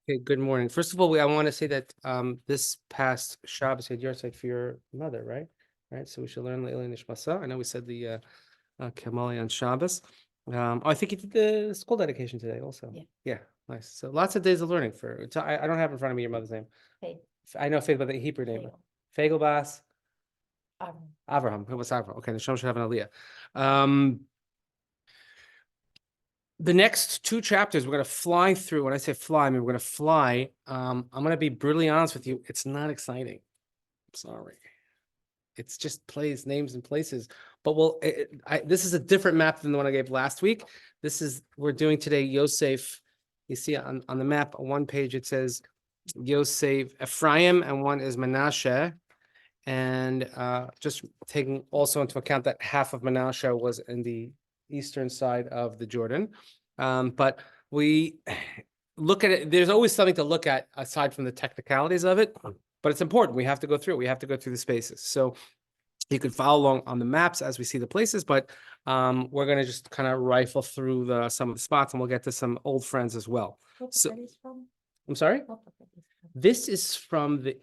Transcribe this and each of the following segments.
Okay, good morning. First of all, I want to say that this past Shabbos had Yahrzeit for your mother, right? Right, so we should learn Le'ilei Nishmasa. I know we said the Kamali on Shabbos. I think you did the school dedication today also. Yeah, nice. So lots of days of learning for. I don't have in front of me your mother's name. I know Faith, but the Hebrew name. Fegelbas. Avraham. It was Avraham. Okay, the Shem should have an Aliyah. The next two chapters we're going to fly through. When I say fly, I mean we're going to fly. I'm going to be brutally honest with you. It's not exciting. I'm sorry. It's just names and places. But this is a different map than the one I gave last week. We're doing today Yosef. You see on the map, on one page it says Yosef Ephraim, and one is Menashe. And just taking also into account that half of Menashe was in the eastern side of the Jordan. But we look at it, there's always something to look at aside from the technicalities of it, but it's important. We have to go through the spaces. So you can follow along on the maps as we see the places, but we're going to just kind of rifle through some of the spots, and we'll get to some old friends as well. So, I'm sorry? This is from the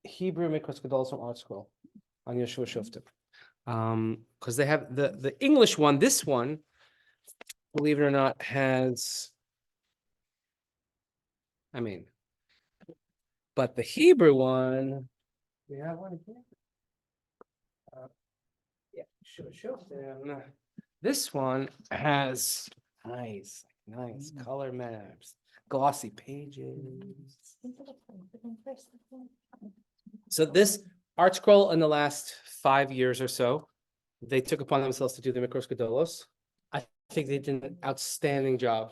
Hebrew Mikros Gedolos from Art Scroll on Yehoshua Shoftim. Because they have the English one, this one, believe it or not, has, but the Hebrew one, we have one here. Yeah, Shoftim. This one has nice color maps, glossy pages. So this Art Scroll in the last 5 years or so, they took upon themselves to do the Mikros Gedolos. I think they did an outstanding job.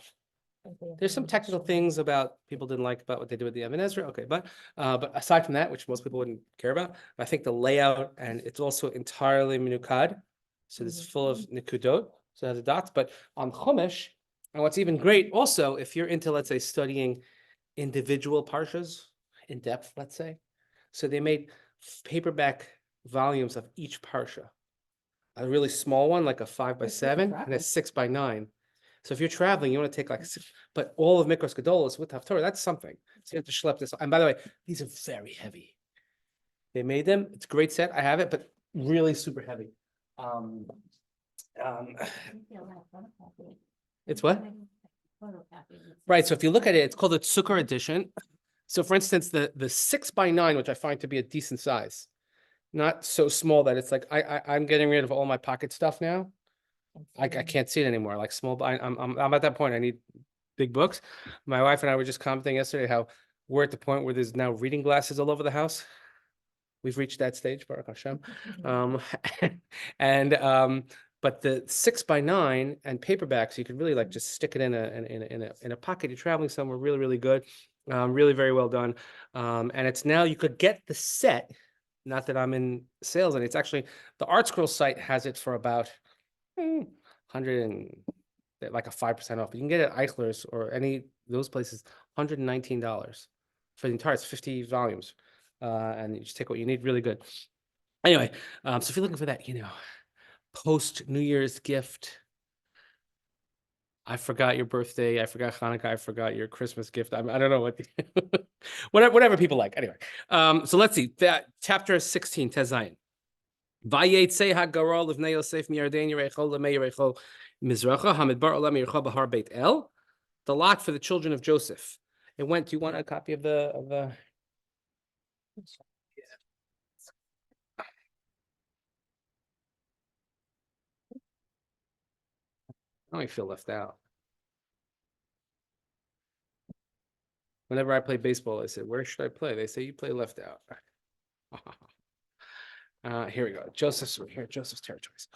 There's some technical things about people didn't like about what they did with the Even Ezra. Okay, but aside from that, which most people wouldn't care about, I think the layout, and it's also entirely minukad, so it's full of nikudot, so it has the dots. But on Chumash, and what's even great also, if you're into, let's say, studying individual parshas in depth, let's say, so they made paperback volumes of each parsha. A really small one, like a 5x7, and a 6x9. So if you're traveling, you want to take like, but all of Mikros Gedolos with Haftorah, that's something. So you have to schlep this. And by the way, these are very heavy. They made them. It's a great set. I have it, but really super heavy. It's what? Right. So if you look at it, it's called the Tzukar edition. So for instance, the 6x9, which I find to be a decent size, not so small that it's like I'm getting rid of all my pocket stuff now. I can't see it anymore. Like small, I'm at that point. I need big books. My wife and I were just commenting yesterday how we're at the point where there's now reading glasses all over the house. We've reached that stage, Baruch Hashem. But the 6x9 and paperbacks, you can really like just stick it in a pocket. You're traveling somewhere, really, really good. Really very well done. And it's now you could get the set. Not that I'm in sales, and it's actually the Art Scroll site has it for about 100 and like a 5% off. But you can get it at Eichler's or any those places, $119 for the entire. It's 50 volumes, and you just take what you need. Really good. Anyway, so if you're looking for that, post New Year's gift. I forgot your birthday. I forgot Hanukkah. I forgot your Christmas gift. I don't know what, whatever people like. Anyway, so let's see. Chapter 16, Tezayin. Vayetze hagarol livnei Yosef miyarden yerecho lemei yerecho mizracha hamidbar olam yerecho bahar Beit El. The lot for the children of Joseph. It went. Do you want a copy of the? I feel left out. Whenever I play baseball, I say, "Where should I play?" They say, "You play left out." Here we go. Joseph's territories.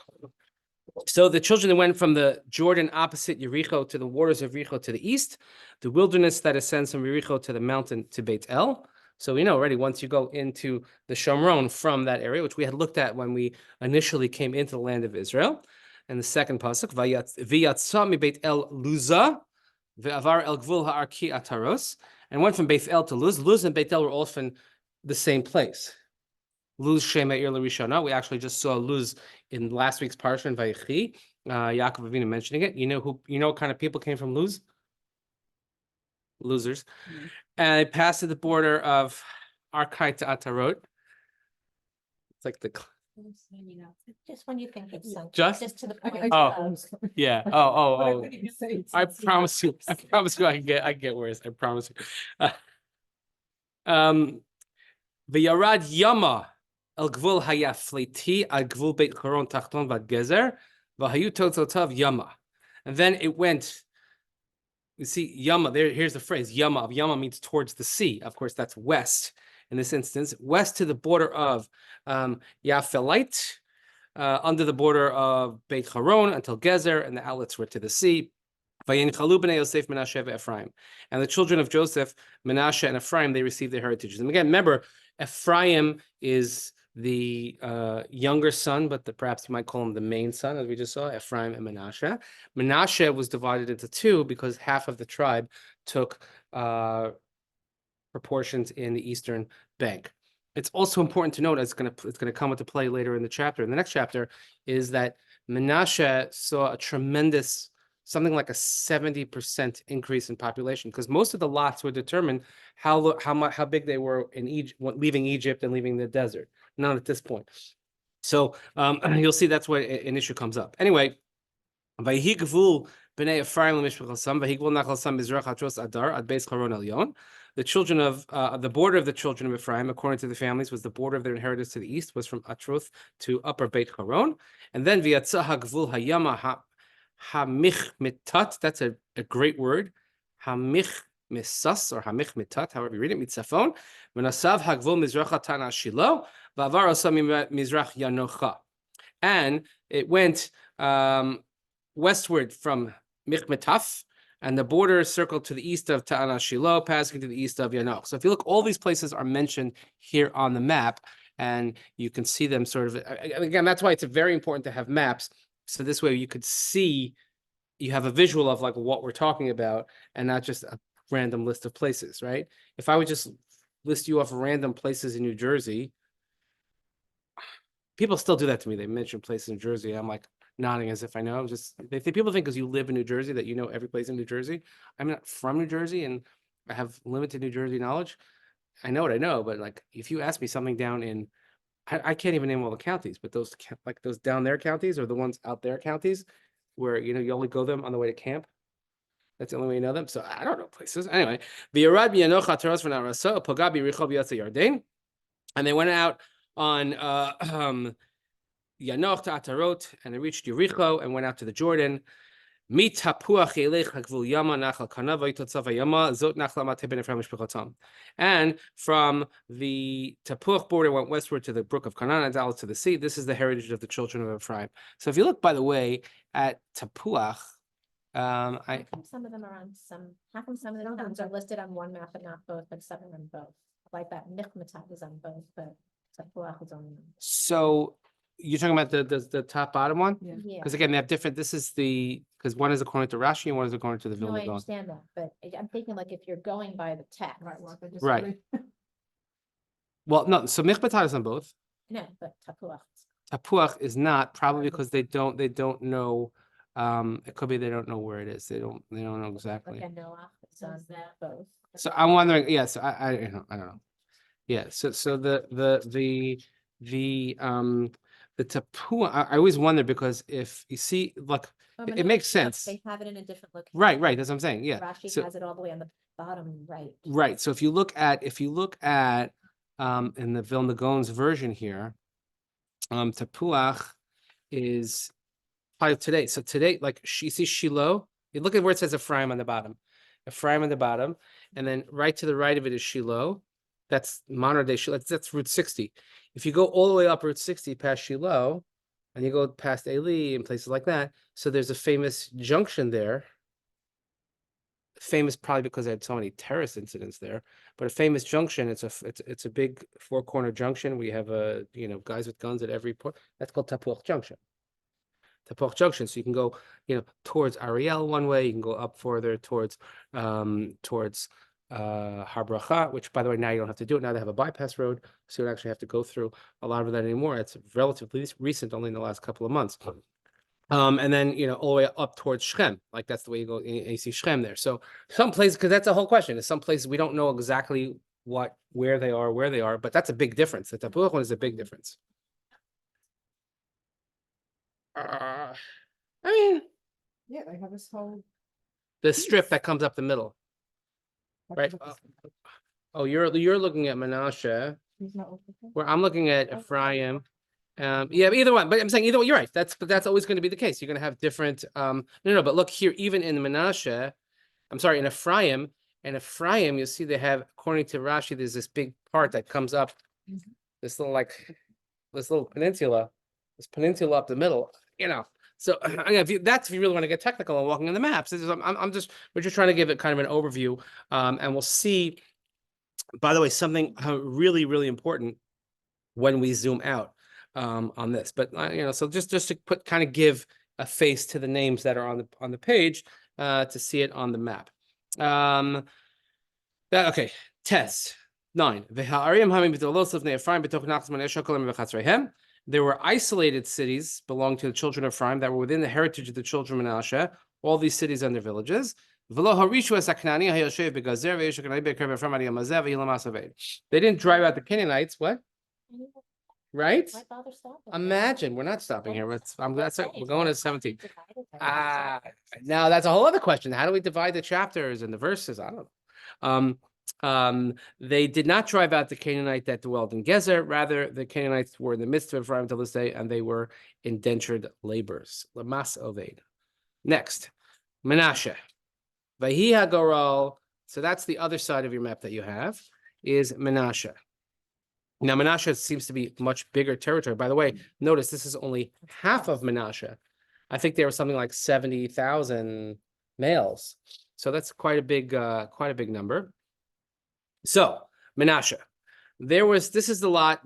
So the children went from the Jordan opposite Yericho to the waters of Yericho to the east, the wilderness that ascends from Yericho to the mountain to Beit El. So we know already once you go into the Shomron from that area, which we had looked at when we initially came into the land of Israel. And the second pasuk, Vayatza mi Beit El Luza, ve'avar el gvul ha'arki ataros, and went from Beit El to Luz. Luz and Beit El were often the same place. Luz Shema Ir L'Rishona. We actually just saw Luz in last week's parsha in Vayechi. Yaakov Avinu mentioning it. You know what kind of people came from Luz? losers. And they passed to the border of Arkai to Atarot. It's like the Just when you think it's sunk, just to the point. oh yeah oh I promise you I get worse. I promise you. V'yarad Yama el gvul hayafleti al gvul Beit Choron Tachton vad Gezer v'hayu tototav Yama, and then it went. You see Yama there. Here's the phrase Yama. Yama means towards the sea. Of course, that's west in this instance, west to the border of Yaphelite, under the border of Beit Choron until Gezer, and the outlets were to the sea. Vayinchalu b'nei Yoseif, Menashe, Ephraim, and the children of Joseph, Menashe, and Ephraim, they received their heritages. And again, remember, Ephraim is the younger son, but perhaps you might call him the main son, as we just saw, Ephraim and Menashe. Menashe was divided into two because half of the tribe took proportions in the eastern bank. It's also important to note, it's going to come into play later in the chapter. In the next chapter, is that Menashe saw a tremendous, something like a 70% increase in population, because most of the lots were determined how big they were in Egypt, leaving Egypt and leaving the desert. Not at this point. So you'll see that's where an issue comes up. Anyway, Vayhigvul b'nei Ephraim l'mishpachasam vayhigvul nachalsam mizrach atros adar ad beis Choron elyon. The children of the border of the children of Ephraim, according to the families, was the border of their inheritance to the east, was from Atroth to upper Beit Choron, and then v'yatzah hagvul hayama hamich mitat. That's a great word, hamich misas or hamich mitat, however you read it, mitzafon. V'nasav hagvul mizracha tana shilo v'avar osam mizrach yanocha, and it went westward from Michmetaf, and the border circled to the east of Ta'ana Shiloh, passing to the east of Yanoch. So if you look, all these places are mentioned here on the map, and you can see them sort of, again, that's why it's very important to have maps. So this way you could see, you have a visual of like what we're talking about and not just a random list of places, right? If I would just list you off random places in New Jersey, people still do that to me. They mention places in Jersey. I'm like, nodding as if I know. People think because you live in New Jersey that you know every place in New Jersey. I'm not from New Jersey and I have limited New Jersey knowledge. I know what I know, but like if you ask me something down in, I can't even name all the counties, but those down there counties or the ones out there counties where you only go them on the way to camp. That's the only way you know them. So I don't know places. Anyway, and they went out on Yanoch to Atarot, and they reached Yericho and went out to the Jordan. And from the Tapuach border went westward to the brook of Canaan and out to the sea. This is the heritage of the children of Ephraim. So if you look, by the way, at Tapuach, Some of them are on how come some of the towns are listed on one map and not both, but some are on both? Like that Michmetaf is on both, but Tapuach is on one. So you're talking about the top bottom one? Yeah. Because again, they have different, because one is according to Rashi and one is according to the No, Vilna I Gaon. understand that, but I'm thinking like if you're going by the text. Right. Well, no, so Michmetaf is on both. No, but Tapuach. Tapuach is not, probably because they don't know, it could be they don't know where it is. They don't know exactly. Like Noach, it's on both. So I'm wondering, yes, I don't know. Yeah, so the Tapuach, I always wonder because if you see, like, it makes sense. They have it in a different location. Right, that's what I'm saying, yeah. Rashi has it all the way on the bottom right. Right, so if you look at in the Vilna Gaon's version here, Tapuach is probably today. So today, like you see Shiloh, you look at where it says Ephraim on the bottom. Ephraim on the bottom, and then right to the right of it is Shiloh. That's modern day Shiloh. That's Route 60. If you go all the way up Route 60 past Shiloh, and you go past Eli and places like that, so there's a famous junction there. Famous probably because they had so many terrorist incidents there, but a famous junction. It's a big four-corner junction. We have guys with guns at every point. That's called Tapuach Junction. Tapuach Junction. So you can go, towards Ariel one way. You can go up further towards Har Bracha, which, by the way, now you don't have to do it. Now they have a bypass road, so you don't actually have to go through a lot of that anymore. It's relatively recent, only in the last couple of months. And then, all the way up towards Shechem, like that's the way you go, and you see Shechem there. So some places, because that's a whole question. In some places we don't know exactly where they are, but that's a big difference. The Tapuach one is a big difference. I mean, Yeah, they have this whole. the strip that comes up the middle, right? Oh, you're looking at Menashe, where I'm looking at Ephraim. Yeah, but either one. But I'm saying either way, you're right. That's always going to be the case. You're going to have different. No. But look here, even in Menashe, I'm sorry, in Ephraim, you see they have, according to Rashi, there's this big part that comes up, this little peninsula, up the middle. So if you really want to get technical and walking on the maps, we're just trying to give it kind of an overview, and we'll see. By the way, something really, really important when we zoom out on this, but so just to give a face to the names that are on the page to see it on the map. Okay, test 9. There were isolated cities belonging to the children of Ephraim that were within the heritage of the children of Menashe. All these cities and their villages. They didn't drive out the Canaanites. What? Right? Why bother stopping? Imagine, we're not stopping here. That's it. We're going to 17. Ah, Now that's a whole other question. How do we divide the chapters and the verses? I don't know. They did not drive out the Canaanite that dwelled in Gezer. Rather, the Canaanites were in the midst of Ephraim till this day, and they were indentured laborers. Lamas Oved. Next, Menashe. Vahi Hagoral. So that's the other side of your map that you have, is Menashe. Now, Menashe seems to be much bigger territory. By the way, notice this is only half of Menashe. I think there was something like 70,000 males. So that's quite a big number. So, Menashe. This is the lot.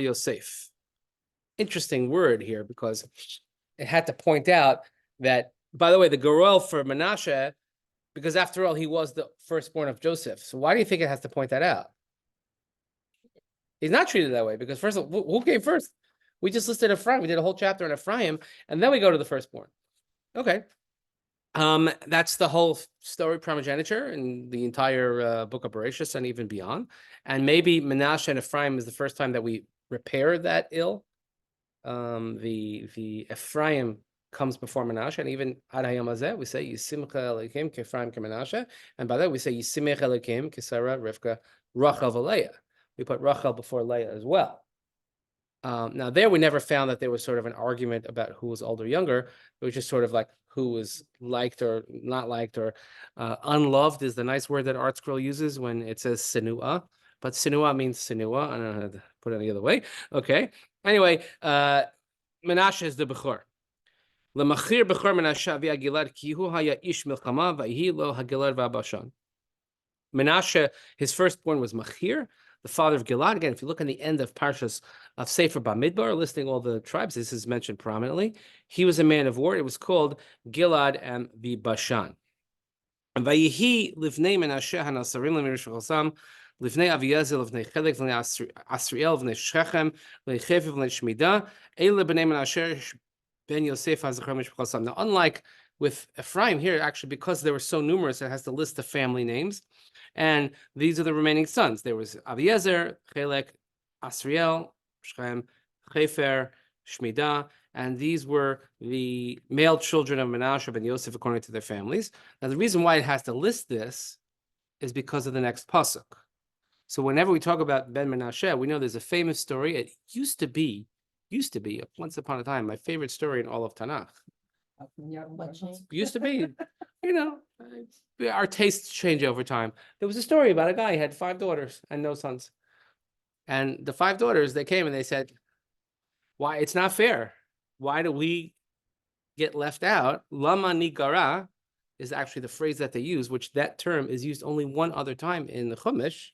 Yoseif. Interesting word here, because it had to point out that, by the way, the Gerol for Menashe, because after all, he was the firstborn of Joseph. So why do you think it has to point that out? He's not treated that way, because first of all, who came first? We just listed Ephraim. We did a whole chapter on Ephraim, and then we go to the firstborn. Okay. That's the whole story, primogeniture, and the entire book of Bereshit and even beyond. And maybe Menashe and Ephraim is the first time that we repair that ill. The Ephraim comes before Menashe, and even Ad Hayom Hazeh, we say Yisimcha Elokim K'Ephraim K'Menashe, and by that we say Yisimech Elokim K'Sarah Rivka Rachel V'Leah. We put Rachel before Leah as well. Now there we never found that there was sort of an argument about who was older or younger. It was just sort of like who was liked or not liked, or unloved is the nice word that Art Scroll uses when it says sinua, but sinua means sinua. I don't know how to put it any other way. Okay. Anyway, Menashe is the Bechor. Lemachir Bechor Menashe via Gilad kihu haya ish milchama va'hi lo hagilad va'bashan. Menashe, his firstborn was Machir, the father of Gilad. Again, if you look in the end of Parshas of Sefer Bamidbar, listing all the tribes, this is mentioned prominently. He was a man of war. It was called Gilad and the Bashan. And Vayihi livnei Menashe hanasarim lemirish v'chosam livnei Aviezer livnei Chelek livnei Asriel livnei Shechem livnei Chefiv livnei Shmida Eile b'nei Menashe ben Yoseif hazachar mishpachosam. Now, unlike with Ephraim here, actually, because they were so numerous, it has to list the family names. And these are the remaining sons. There was Aviezer, Chelek, Asriel, Shechem, Chefer, Shmida, and these were the male children of Menashe ben Yosef according to their families. Now, the reason why it has to list this is because of the next pasuk. So whenever we talk about Ben Menashe, we know there's a famous story. It used to be, once upon a time, my favorite story in all of Tanakh. Used to be, our tastes change over time. There was a story about a guy who had 5 daughters and no sons. And the 5 daughters, they came and they said, why, it's not fair. Why do we get left out? Lama nigara is actually the phrase that they use, which that term is used only one other time in the Chumash.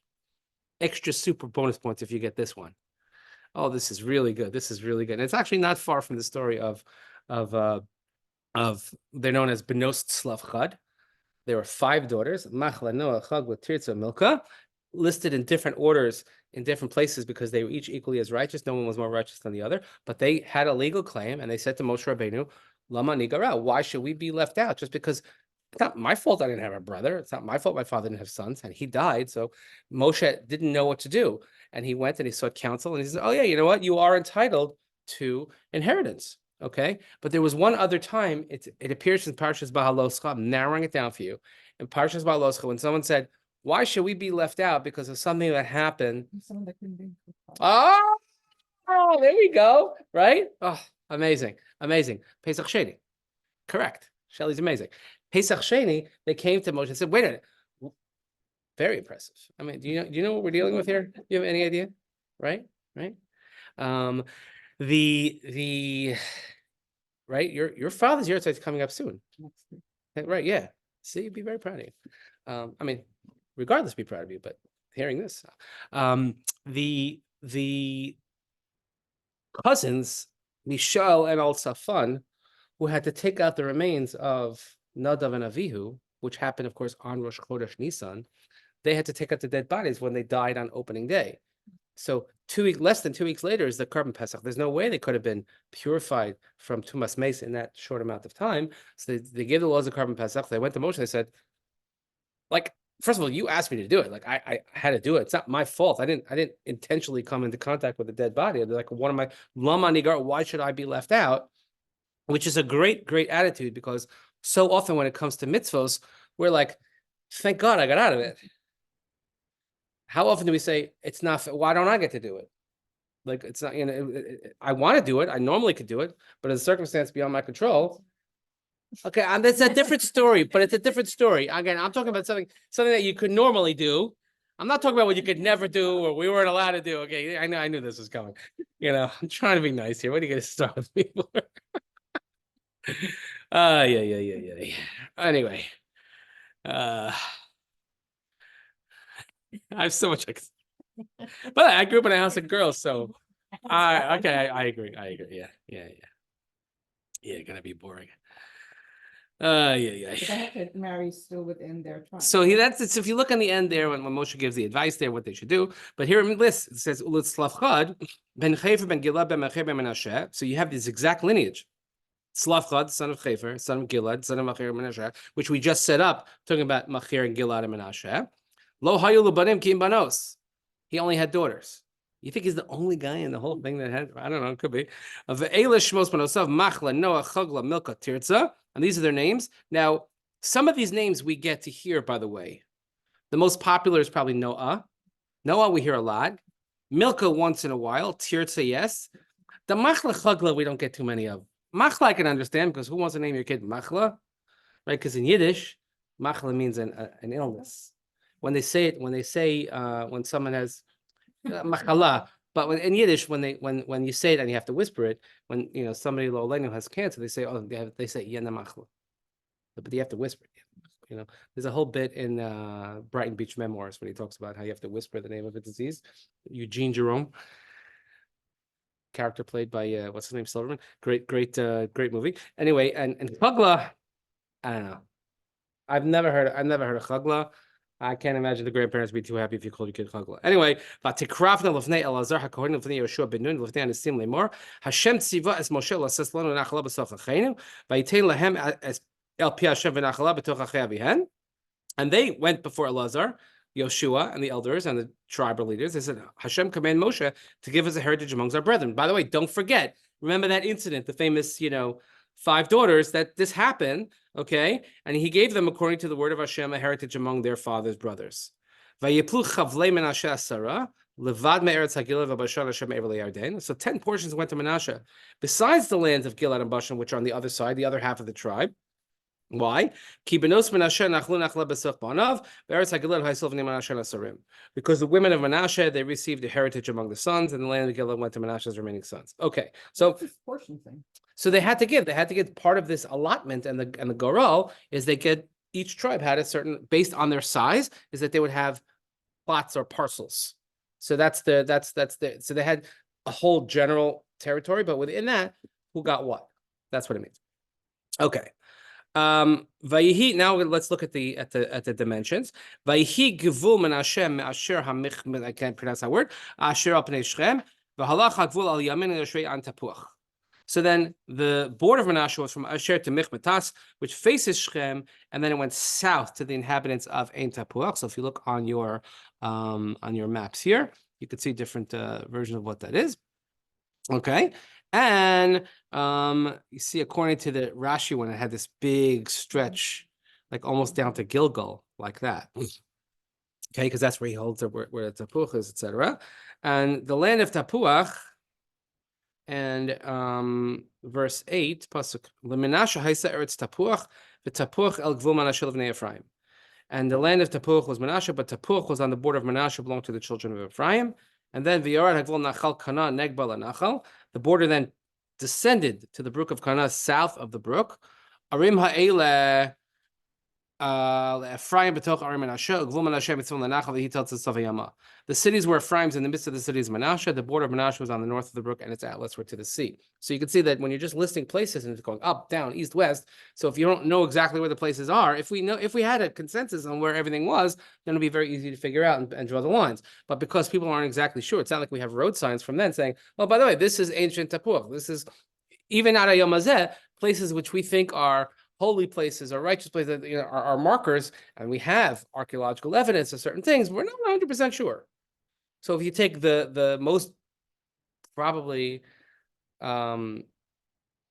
Extra super bonus points if you get this one. Oh, this is really good. This is really good. And it's actually not far from the story of they're known as Benos Tzlav Chad. There were 5 daughters, Machla, Noah, Chag, Tirza, Milka, listed in different orders in different places because they were each equally as righteous. No one was more righteous than the other, but they had a legal claim, and they said to Moshe Rabbeinu, Lama nigara, why should we be left out? Just because it's not my fault I didn't have a brother. It's not my fault my father didn't have sons, and he died. So Moshe didn't know what to do. And he went and he sought counsel, and he said, oh yeah, you know what? You are entitled to inheritance. Okay. But there was one other time, it appears in Parshas Bahaloscha. I'm narrowing it down for you. In Parshas Bahaloscha, when someone said, why should we be left out because of something that happened? Someone that couldn't be. Oh, there we go. Right? Oh, amazing. Amazing. Pesach Sheni. Correct. Shelley's amazing. Pesach Sheni, they came to Moshe and said, wait a minute. Very impressive. I mean, do you know what we're dealing with here? Do you have any idea? Right? Right? Right, your father's yahrzeit is coming up soon. Right, yeah. See, be very proud of you. I mean, regardless, be proud of you, but hearing this. The cousins, Mishal and Al Safan, who had to take out the remains of Nadav and Avihu, which happened, of course, on Rosh Chodesh Nisan, they had to take out the dead bodies when they died on opening day. So less than 2 weeks later is the Korban Pesach. There's no way they could have been purified from Tumas Meis in that short amount of time. So they gave the laws of Korban Pesach. They went to Moshe. They said, like, first of all, you asked me to do it. Like I had to do it. It's not my fault. I didn't intentionally come into contact with a dead body. They're like, one of my Lama Nigar, why should I be left out? Which is a great attitude, because so often when it comes to mitzvos, we're like, thank God I got out of it. How often do we say it's not? Why don't I get to do it? Like, it's not, I want to do it. I normally could do it, but in a circumstance beyond my control. Okay, and that's a different story, but it's a different story. Again, I'm talking about something that you could normally do. I'm not talking about what you could never do or we weren't allowed to do. Okay, I knew this was coming. I'm trying to be nice here. What are you going to start with me for? Yeah. Anyway, I have so much. But I grew up in a house of girls, so I agree. Yeah, gonna be boring. Yeah. But they have to marry still within their tribe. So if you look on the end there when Moshe gives the advice there what they should do, but here in the list it says Ulit Slavchad ben Chefer ben Gilad ben Machir ben Menashe. So you have this exact lineage. Slavchad, son of Chefer, son of Gilad, son of Machir and Menashe, which we just set up talking about Machir and Gilad and Menashe. Lo hayu lubanim ki banos. He only had daughters. You think he's the only guy in the whole thing that had? I don't know. It could be. Of Eilish Shmos Banosav Machla Noah Chagla Milka Tirza, and these are their names. Now, some of these names we get to hear, by the way. The most popular is probably Noah. Noah we hear a lot. Milka once in a while. Tirza, yes. The Machla Chagla we don't get too many of. Machla I can understand, because who wants to name your kid Machla, right? Because in Yiddish, Machla means an illness. When someone has machala, but in Yiddish, when you say it and you have to whisper it, when somebody lo aleinu has cancer, they say yena machla, but you have to whisper it. There's a whole bit in Brighton Beach Memoirs when he talks about how you have to whisper the name of a disease. Eugene Jerome, character played by what's his name, Silverman. Great movie. Anyway, and chagla, I don't know. I've never heard of chagla. I can't imagine the grandparents would be too happy if you called your kid chagla. Anyway, v'tikrafna l'fnei Elazar hakohen l'fnei Yehoshua ben Nun l'fnei Anisim lemor Hashem tziva es Moshe l'asas lanu nachala b'soch achenu v'yitein lahem es el pi Hashem v'nachala b'toch achei avihen. And they went before Elazar, Yoshua, and the elders and the tribal leaders. They said, Hashem command Moshe to give us a heritage amongst our brethren. By the way, don't forget, remember that incident, the famous, 5 daughters, that this happened, okay? And he gave them, according to the word of Hashem, a heritage among their father's brothers. So 10 portions went to Menashe, besides the lands of Gilad and Bashan, which are on the other side, the other half of the tribe. Why? Because the women of Menashe, they received a heritage among the sons, and the land of Gilad went to Menashe's remaining sons. Okay, so portion thing. So they had to give part of this allotment, and the goral is each tribe had a certain, based on their size, is that they would have plots or parcels. So so they had a whole general territory, but within that, who got what? That's what it means. Okay. Vayihi. Now let's look at the dimensions. Vayihi gevul Menashe me'asher hamich. I can't pronounce that word. Asher al pnei Shechem. V'halach hagvul al yamin el an Tapuach. So then the border of Menashe was from Asher to Michmetas, which faces Shechem, and then it went south to the inhabitants of Ein Tapuach. So if you look on your maps here, you could see different versions of what that is. Okay, and you see, according to the Rashi one, it had this big stretch, like almost down to Gilgal, like that. Okay, because that's where he holds it, where Tapuach is, etc. And the land of Tapuach. And verse 8, pasuk Lemenashe haisa eretz Tapuach, v'Tapuach el gvul Menashe l'vnei Ephraim. And the land of Tapuach was Menashe, but Tapuach was on the border of Menashe, belonged to the children of Ephraim. And then v'yorad hagvul nachal Kana negba lanachal. The border then descended to the brook of Kana, south of the brook. Arim ha'ele Ephraim betoch Arim Menashe, gvul Menashe mitzvah lanachal v'hitel tzavei yama. The cities were Ephraim's, in the midst of the cities Menashe. The border of Menashe was on the north of the brook, and its outlets were to the sea. So you can see that when you're just listing places and it's going up, down, east, west. So if you don't know exactly where the places are, if we had a consensus on where everything was, then it'd be very easy to figure out and draw the lines. But because people aren't exactly sure, it's not like we have road signs from then saying, "Well, by the way, this is ancient Tapuach. This is even out of Yom Hazeh, places which we think are holy places or righteous places, are markers, and we have archaeological evidence of certain things. We're not 100% sure." So if you take the most probably, I don't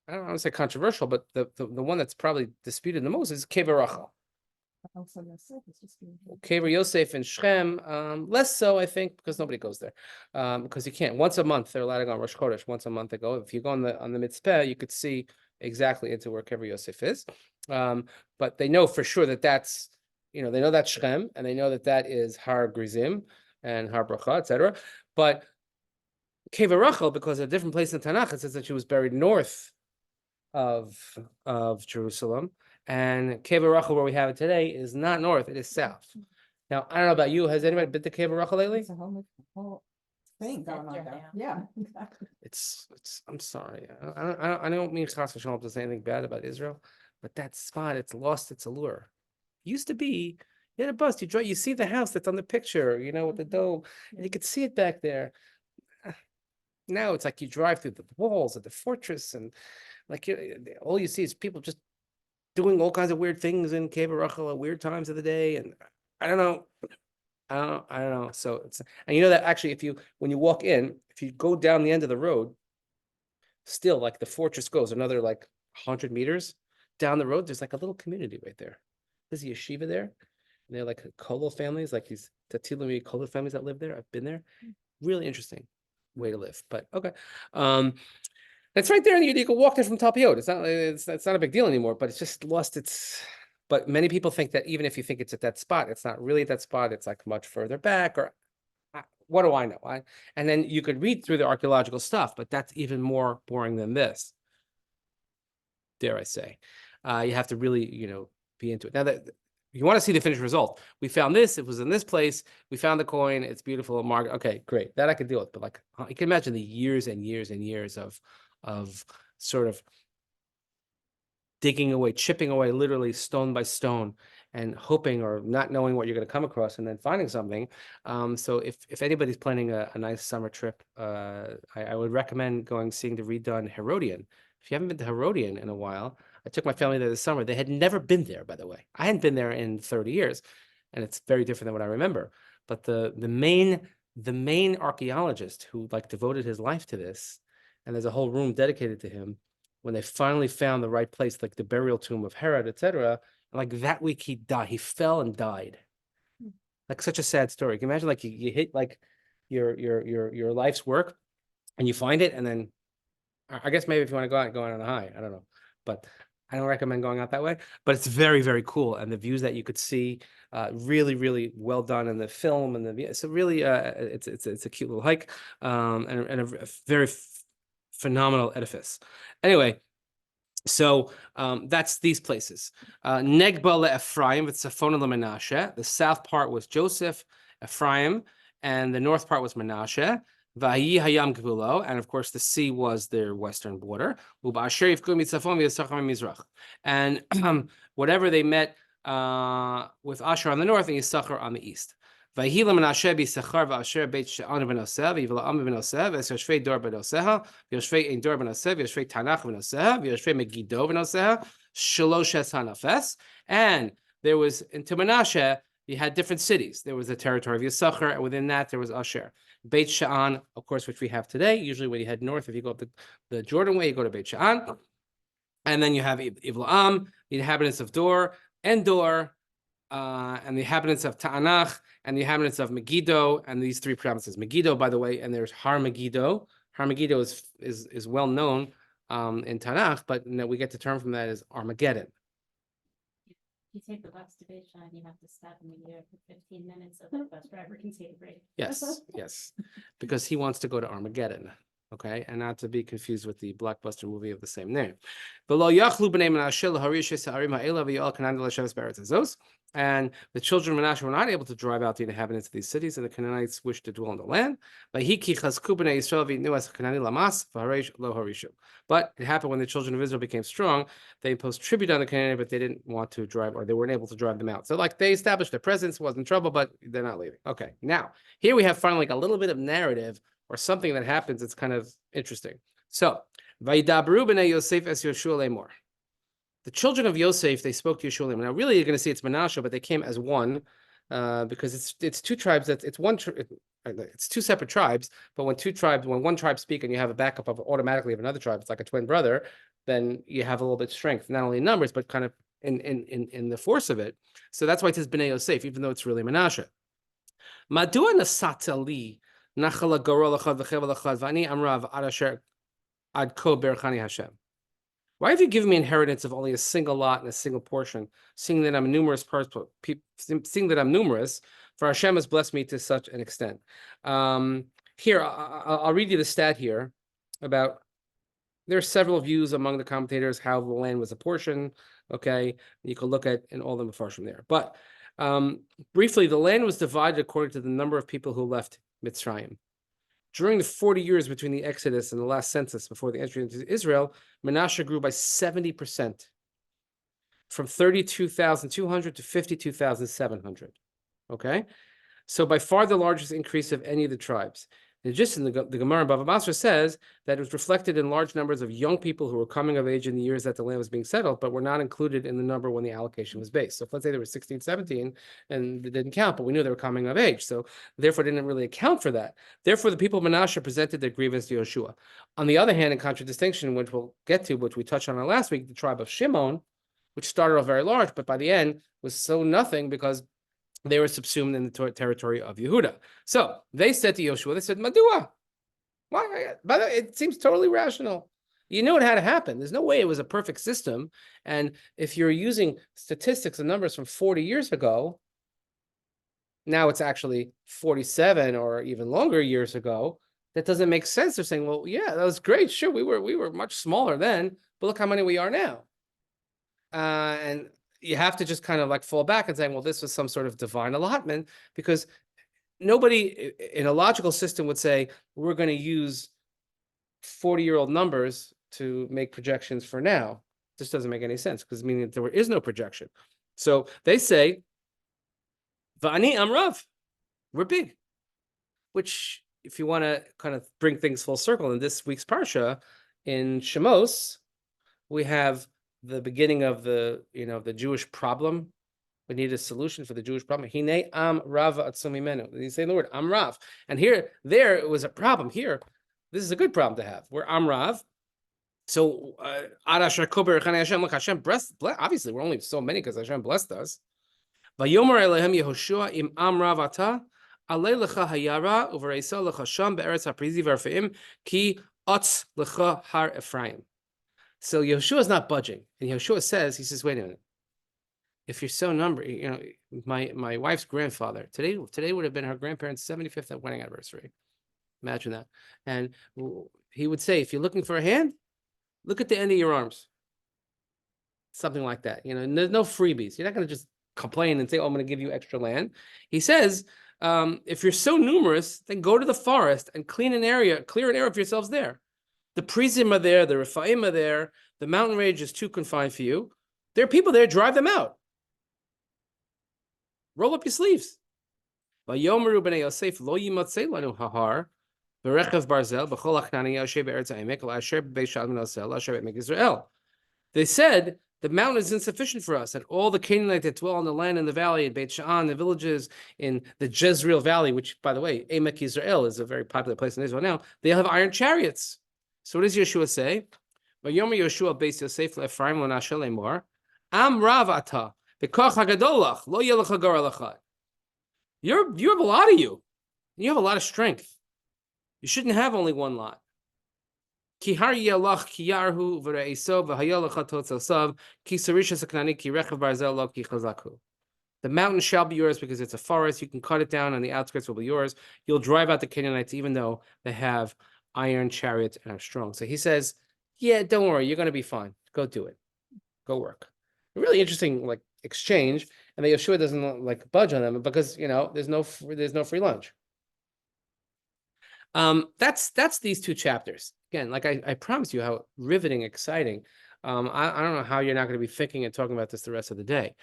want to say controversial, but the one that's probably disputed the most is Kever Rachel. Kever Yosef and Shechem, less so, I think, because nobody goes there. Because you can't. Once a month, they're allowed to go on Rosh Chodesh. Once a month they go. If you go on the mitzvah, you could see exactly into where Kever Yosef is. But they know for sure that that's, they know that's Shechem, and they know that is Har Grizim and Har Bracha, etc. But Kever Rachel, because of a different place in Tanakh, it says that she was buried north of Jerusalem, and Kever Rachel, where we have it today, is not north; it is south. Now, I don't know about you. Has anybody been to Kever Rachel lately? It's a whole thing going on there. Yeah, exactly. It's. I'm sorry. I don't mean Chas v'Shalom to say anything bad about Israel, but that spot, it's lost its allure. Used to be. You had a bus. You see the house that's on the picture, with the dome, and you could see it back there. Now it's like you drive through the walls of the fortress, and like all you see is people just doing all kinds of weird things in Kever Rachel at weird times of the day, and I don't know. So and that actually, when you walk in, if you go down the end of the road, still like the fortress goes another like 100 meters down the road, there's like a little community right there. There's a yeshiva there. And they're like Kolo families, like these Tatilumi Kolo families that live there. I've been there. Really interesting way to live. But okay. It's right there, and you can walk there from Tapiyot. It's not a big deal anymore, but it's just lost its. But many people think that even if you think it's at that spot, it's not really at that spot. It's like much further back, or what do I know? And then you could read through the archaeological stuff, but that's even more boring than this. Dare I say? You have to really, be into it. Now that you want to see the finished result, we found this. It was in this place. We found the coin. It's beautiful. Margaret. Okay, great. That I could deal with. But like, you can imagine the years and years and years of sort of digging away, chipping away, literally stone by stone, and hoping or not knowing what you're going to come across, and then finding something. So if anybody's planning a nice summer trip, I would recommend seeing the redone Herodian. If you haven't been to Herodian in a while, I took my family there this summer. They had never been there, by the way. I hadn't been there in 30 years, and it's very different than what I remember. But the main archaeologist who devoted his life to this, and there's a whole room dedicated to him, when they finally found the right place, like the burial tomb of Herod, etc., like that week he died. He fell and died. Like such a sad story. You can imagine you hit your life's work, and you find it, and then I guess maybe if you want to go out on a high, I don't know, but I don't recommend going out that way. But it's very, very cool, and the views that you could see, really, really well done in the film, and it's a really it's a cute little hike, and a very phenomenal edifice. Anyway, so that's these places. Negba le-Ephraim v'tzafon le-Menashe. The south part was Joseph, Ephraim, and the north part was Menashe. Vayi hayam gevulo, and of course the sea was their western border. Uba'asher yifku mitzafon v'yisachar mizrach, and whatever they met with Asher on the north and Yisachar on the east. Vayi leMenashe b'Yisachar v'Asher beit She'an v'Noseh v'Yivla'am v'Noseh v'Yoshvei dor v'Noseh v'Yoshvei ein dor v'Noseh v'Yoshvei Tanach v'Noseh v'Yoshvei Megiddo v'Noseh Shaloshes hanafes. And there was into Menashe you had different cities. There was the territory of Yisachar, and within that there was Asher. Beit She'an, of course, which we have today. Usually when you head north, if you go up the Jordan way, you go to Beit She'an. And then you have Ivla'am, the inhabitants of Dor, Endor, and the inhabitants of Ta'anach, and the inhabitants of Megiddo, and these three provinces. Megiddo, by the way, and there's Har Megiddo. Har Megiddo is well known in Tanakh, but we get the term from that as Armageddon. You take the bus to Beit She'an, you have to stop in the air for 15 minutes so the bus driver can take a break. Yes, yes, because he wants to go to Armageddon, okay, and not to be confused with the blockbuster movie of the same name. And the children of Menashe were not able to drive out the inhabitants of these cities, and the Canaanites wished to dwell in the land. But it happened when the children of Israel became strong, they imposed tribute on the Canaanites, but they didn't want to drive, or they weren't able to drive them out. So like they established their presence, wasn't trouble, but they're not leaving. Okay, now here we have finally like a little bit of narrative or something that happens. It's kind of interesting. So, Vayidabru b'nei Yosef es Yehoshua lemor. The children of Yosef, they spoke to Yehoshua. Now, really, you're going to see it's Menashe, but they came as one because it's two tribes. It's two separate tribes. But when one tribe speak and you have a backup of automatically of another tribe, it's like a twin brother. Then you have a little bit of strength, not only in numbers but kind of in the force of it. So that's why it says Bnei Yosef, even though it's really Menashe. Madua nasata li nachala gorol echad v'chevel echad v'ani amrav ad asher ad ko berachani Hashem. Why have you given me inheritance of only a single lot and a single portion, seeing that I'm numerous, for Hashem has blessed me to such an extent. Here, I'll read you the stat here about, there are several views among the commentators how the land was apportioned, okay? You can look at in all the Mefarshim there. But briefly, the land was divided according to the number of people who left Mitzrayim. During the 40 years between the Exodus and the last census before the entry into Israel, Menashe grew by 70%, from 32,200 to 52,700. Okay? So by far the largest increase of any of the tribes. And just in the Gemara in Bava Basra says that it was reflected in large numbers of young people who were coming of age in the years that the land was being settled, but were not included in the number when the allocation was based. So if let's say they were 16, 17, and they didn't count, but we knew they were coming of age. So therefore didn't really account for that. Therefore, the people of Menashe presented their grievance to Yehoshua. On the other hand, in contradistinction, which we'll get to, which we touched on last week, the tribe of Shimon, which started off very large, but by the end was so nothing because they were subsumed in the territory of Yehuda. So they said to Yehoshua, they said, Madua. Why? By the way, it seems totally rational. You knew it had to happen. There's no way it was a perfect system. And if you're using statistics and numbers from 40 years ago, now it's actually 47 or even longer years ago, that doesn't make sense. They're saying, well, yeah, that was great. Sure, we were much smaller then, but look how many we are now. And you have to just kind of like fall back and say, well, this was some sort of divine allotment, because nobody in a logical system would say, we're going to use 40-year-old numbers to make projections for now. This doesn't make any sense, because meaning there is no projection. So they say, V'ani amrav, we're big. Which, if you want to kind of bring things full circle, in this week's Parsha, in Shemos, we have the beginning of the Jewish problem. We need a solution for the Jewish problem. Hine am rav atzumimenu. You say the word am rav, and there it was a problem. Here, this is a good problem to have. We're am rav. So Hashem, look, Hashem blessed. Obviously, we're only so many because Hashem blessed us. Vayomer Elohem Yehoshua im am rav ata alei lecha hayara uvereisa lecha sham be'eretz haprizi v'arfeim ki otz lecha har Ephraim. So Yehoshua is not budging, and Yehoshua says, wait a minute. If you're so my wife's grandfather today would have been her grandparents' 75th wedding anniversary. Imagine that. And he would say, if you're looking for a hand, look at the end of your arms. Something like that. And there's no freebies. You're not going to just complain and say, oh, I'm going to give you extra land. He says, If you're so numerous, then go to the forest and clear an area for yourselves there. The Prizim are there, the Rephaim are there, the mountain range is too confined for you. There are people there, drive them out. Roll up your sleeves. Vayomeru b'nei Yosef lo yimotzei lanu hahar b'rechav barzel b'chol achnani yoshev be'eretz ha'emek la'asher b'beis shalom nosel la'asher be'emek Israel. They said, the mountain is insufficient for us, and all the Canaanites that dwell on the land in the valley, in Beit Sha'an, the villages in the Jezreel Valley, which, by the way, Emek Yisrael is a very popular place in Israel now, they have iron chariots. So what does Yeshua say? Vayomer Yeshua beis Yosef le'Ephraim lo nashel lemor, Am rav ata, v'koch hagadolach, lo yelech hagor alechad. You have a lot of you. You have a lot of strength. You shouldn't have only one lot. Ki har yelach ki yarhu v're'iso v'hayolach totzosav ki sarisha saknani ki rechav barzel lo ki chazakhu. The mountain shall be yours because it's a forest. You can cut it down, and the outskirts will be yours. You'll drive out the Canaanites, even though they have iron chariots and are strong. So he says, yeah, don't worry, you're going to be fine. Go do it. Go work. A really interesting exchange, and the Yeshua doesn't budge on them because there's no free lunch. That's these two chapters. Again, I promise you how riveting, exciting. I don't know how you're not going to be thinking and talking about this the rest of the day.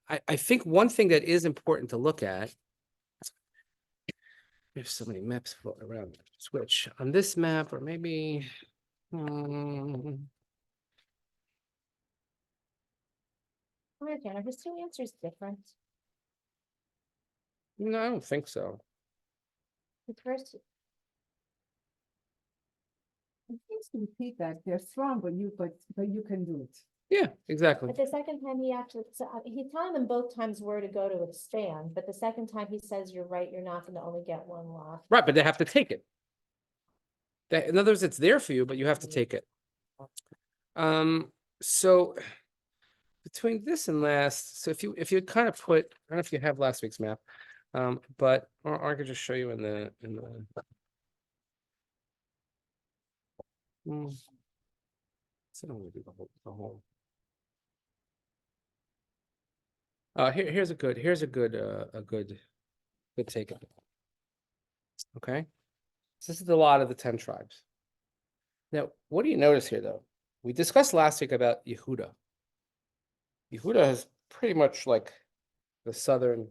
I think one thing that is important to look at. There's so many maps floating around. Switch on this map, or maybe. Are his two answers different? No, I don't think so. The first, It seems to repeat that they're strong, but you can do it. Yeah, exactly. but the second time he's telling them both times where to go to expand, but the second time he says, you're right, you're not gonna only get one lot. Right, but they have to take it. In other words, it's there for you, but you have to take it. So between this and last, so if you kind of put, I don't know if you have last week's map, but or I could just show you in the So I don't want to do the whole. Here's a good take of it. Okay, so this is a lot of the 10 tribes. Now, what do you notice here, though? We discussed last week about Yehuda. Yehuda is pretty much like the southern,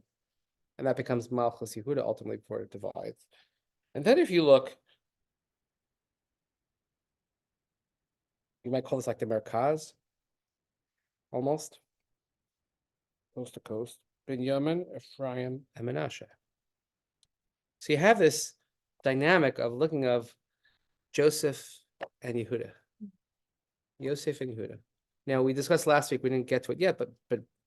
and that becomes Malchus Yehuda ultimately before it divides. And then if you look, you might call this like the Merkaz, almost. Coast to coast, Binyamin, Ephraim, and Menashe. So you have this dynamic of looking of Joseph and Yehuda. Yosef and Yehuda. Now, we discussed last week, we didn't get to it yet, but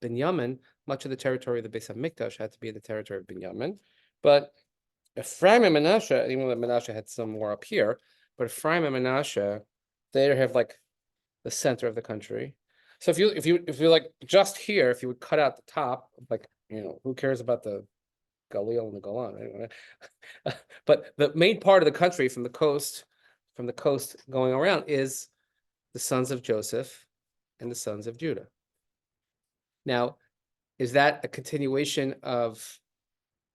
Binyamin, much of the territory of the Beis HaMikdash had to be in the territory of Binyamin. But Ephraim and Menashe, even though Menashe had some more up here, but Ephraim and Menashe, they have the center of the country. So if you just here, if you would cut out the top, who cares about the Galil and the Golan? Anyway. But the main part of the country from the coast going around is the sons of Joseph and the sons of Judah. Now, is that a continuation of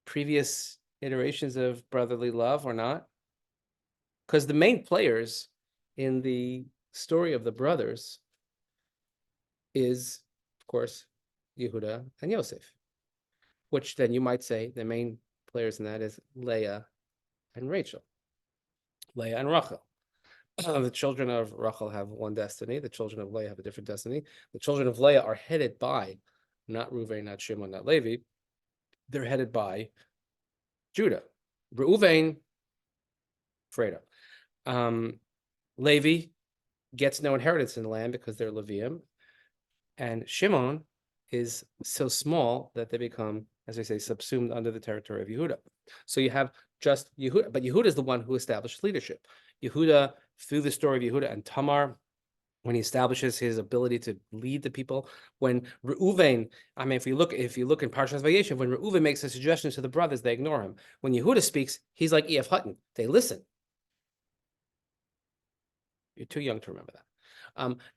previous iterations of brotherly love or not? Because the main players in the story of the brothers is, of course, Yehuda and Yosef, which then you might say the main players in that is Leah and Rachel, Leah and Rachel. The children of Rachel have one destiny. The children of Leah have a different destiny. The children of Leah are headed by, not Reuven, not Shimon, not Levi. They're headed by Judah. Reuven, Fredo. Levi gets no inheritance in the land because they're Levium. And Shimon is so small that they become, as we say, subsumed under the territory of Yehuda. So you have just Yehuda, but Yehuda is the one who established leadership. Yehuda, through the story of Yehuda and Tamar, when he establishes his ability to lead the people, when Reuven, if you look in Parshas Vayeshev, when Reuven makes a suggestion to the brothers, they ignore him. When Yehuda speaks, he's like E.F. Hutton. They listen. You're too young to remember that.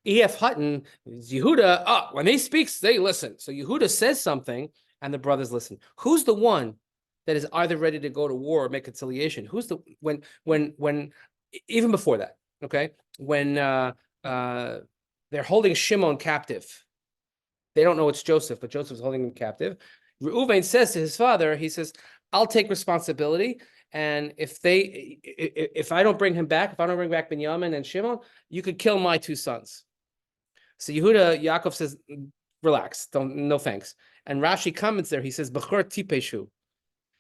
E.F. Hutton, Yehuda, when he speaks, they listen. So Yehuda says something and the brothers listen. Who's the one that is either ready to go to war or make conciliation? Who's the when even before that, okay, when they're holding Shimon captive, they don't know it's Joseph, but Joseph's holding him captive. Reuven says to his father, he says, "I'll take responsibility, and if I don't bring him back, if I don't bring back Binyamin and Shimon, you could kill my two sons." So Yaakov says, "Relax, no thanks." And Rashi comments there. He says, "Bechor tipeshu."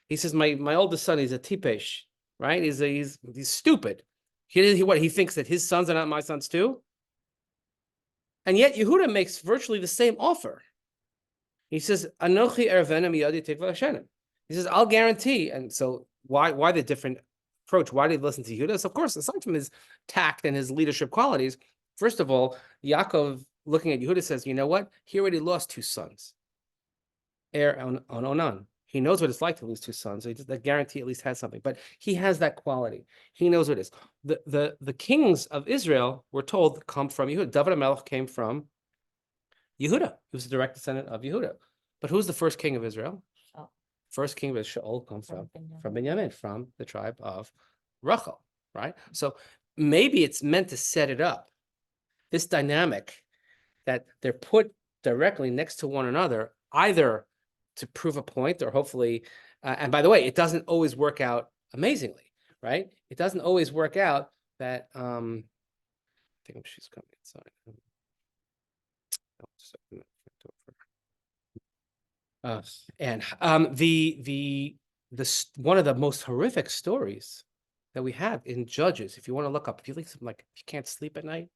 He says, "My oldest son, he's a tipesh, right? He's stupid. He thinks that his sons are not my sons too." And yet Yehuda makes virtually the same offer. He says, "Anochi ervenem yadi tikva Hashem." He says, "I'll guarantee." And so why the different approach? Why did he listen to Yehuda? So of course, aside from his tact and his leadership qualities, first of all, Yaakov looking at Yehuda says, "You know what? He already lost two sons. On Onan. He knows what it's like to lose two sons. So that guarantee at least has something. But he has that quality. He knows what it is. The kings of Israel were told come from Yehuda. David HaMelech came from Yehuda. He was a direct descendant of Yehuda. But who's the first king of Israel? Shaul. First king of Shaul come from From Benjamin, from the tribe of Rachel, right? So maybe it's meant to set it up. This dynamic that they're put directly next to one another, either to prove a point or hopefully, and by the way, it doesn't always work out amazingly, right? It doesn't always work out that, I think she's coming inside. And one of the most horrific stories that we have in Judges, if you want to look up, if you like something like if you can't sleep at night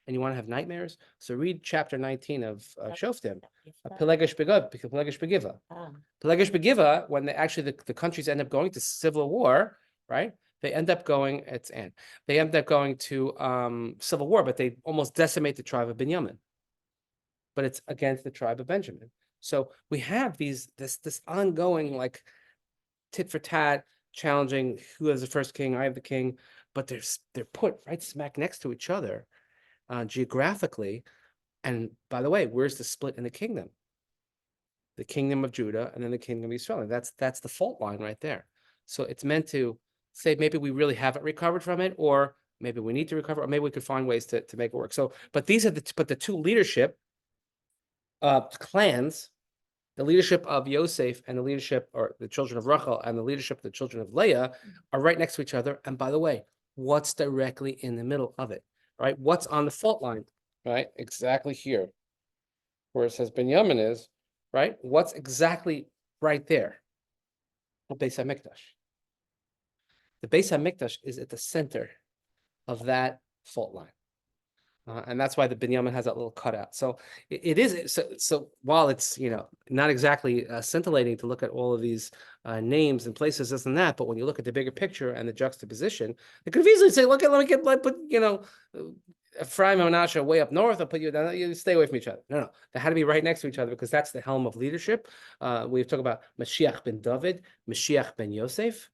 and you want to have nightmares, so read chapter 19 of Shoftim, Pelegesh Begiva. Pelegesh Begiva, when the countries end up going to civil war, right? They end up going, they end up going to civil war, but they almost decimate the tribe of Binyamin. But it's against the tribe of Benjamin. So we have this ongoing like tit for tat, challenging who has the first king, I have the king, but they're put right smack next to each other geographically. And by the way, where's the split in the kingdom? The kingdom of Judah and then the kingdom of Israel. And that's the fault line right there. So it's meant to say maybe we really haven't recovered from it, or maybe we need to recover, or maybe we could find ways to make it work. So, but the two leadership clans, the leadership of Yoseif and the leadership, or the children of Rachel and the leadership of the children of Leah, are right next to each other. And by the way, what's directly in the middle of it, right? What's on the fault line, right? Exactly here, where it says Binyamin is, right? What's exactly right there? The Beis HaMikdash. The Beis HaMikdash is at the center of that fault line. And that's why the Binyamin has that little cutout. So it is, so while it's, not exactly scintillating to look at all of these names and places, this and that, but when you look at the bigger picture and the juxtaposition, they could have easily say, look, let me put, Ephraim and Manasseh way up north, I'll put you down, you stay away from each other. No, they had to be right next to each other because that's the helm of leadership. We've talked about Mashiach ben David, Mashiach ben Yosef,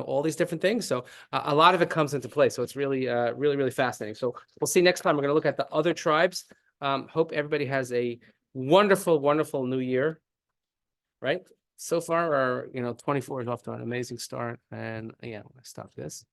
all these different things. So a lot of it comes into play. So it's really, really fascinating. So we'll see next time. We're going to look at the other tribes. Hope everybody has a wonderful, wonderful new year, right? So far, our, 24 is off to an amazing start. And yeah, I'm going to stop this.